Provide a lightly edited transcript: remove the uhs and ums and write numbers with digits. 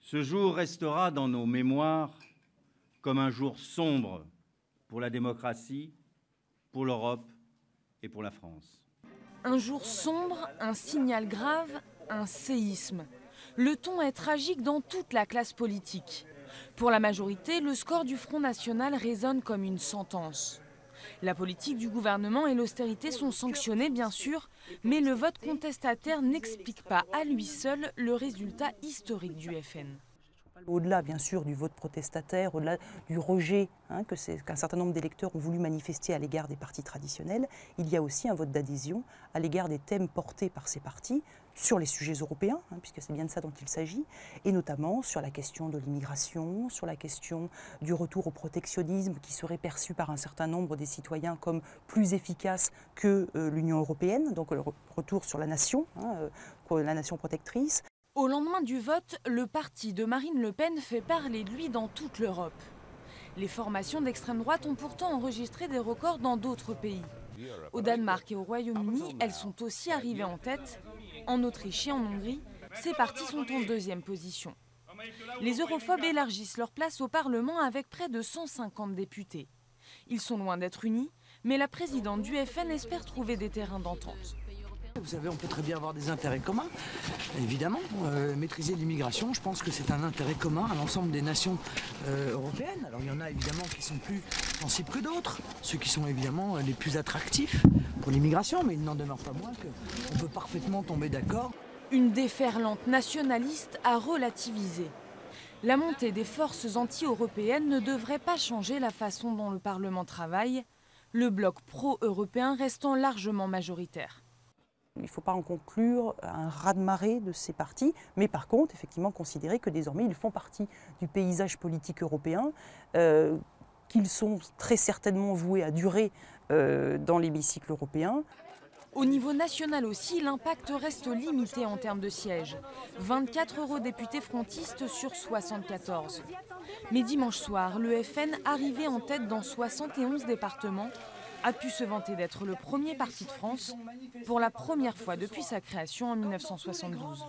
Ce jour restera dans nos mémoires comme un jour sombre pour la démocratie, pour l'Europe et pour la France. Un jour sombre, un signal grave, un séisme. Le ton est tragique dans toute la classe politique. Pour la majorité, le score du Front National résonne comme une sentence. La politique du gouvernement et l'austérité sont sanctionnées, bien sûr, mais le vote contestataire n'explique pas à lui seul le résultat historique du FN. Au-delà, bien sûr, du vote protestataire, au-delà du rejet qu'un certain nombre d'électeurs ont voulu manifester à l'égard des partis traditionnels, il y a aussi un vote d'adhésion à l'égard des thèmes portés par ces partis sur les sujets européens, puisque c'est bien de ça dont il s'agit, et notamment sur la question de l'immigration, sur la question du retour au protectionnisme qui serait perçu par un certain nombre des citoyens comme plus efficace que l'Union européenne, donc le retour sur la nation protectrice. Au lendemain du vote, le parti de Marine Le Pen fait parler de lui dans toute l'Europe. Les formations d'extrême droite ont pourtant enregistré des records dans d'autres pays. Au Danemark et au Royaume-Uni, elles sont aussi arrivées en tête. En Autriche et en Hongrie, ces partis sont en deuxième position. Les europhobes élargissent leur place au Parlement avec près de 150 députés. Ils sont loin d'être unis, mais la présidente du FN espère trouver des terrains d'entente. Vous savez, on peut très bien avoir des intérêts communs, évidemment. Maîtriser l'immigration, je pense que c'est un intérêt commun à l'ensemble des nations européennes. Alors il y en a évidemment qui sont plus sensibles que d'autres, ceux qui sont évidemment les plus attractifs pour l'immigration, mais il n'en demeure pas moins qu'on peut parfaitement tomber d'accord. Une déferlante nationaliste a relativisé. La montée des forces anti-européennes ne devrait pas changer la façon dont le Parlement travaille, le bloc pro-européen restant largement majoritaire. Il ne faut pas en conclure un raz-de-marée de ces partis, mais par contre, effectivement, considérer que désormais, ils font partie du paysage politique européen, qu'ils sont très certainement voués à durer dans l'hémicycle européen. Au niveau national aussi, l'impact reste limité en termes de sièges. 24 eurodéputés frontistes sur 74. Mais dimanche soir, le FN, arrivé en tête dans 71 départements, a pu se vanter d'être le premier parti de France pour la première fois depuis sa création en 1972.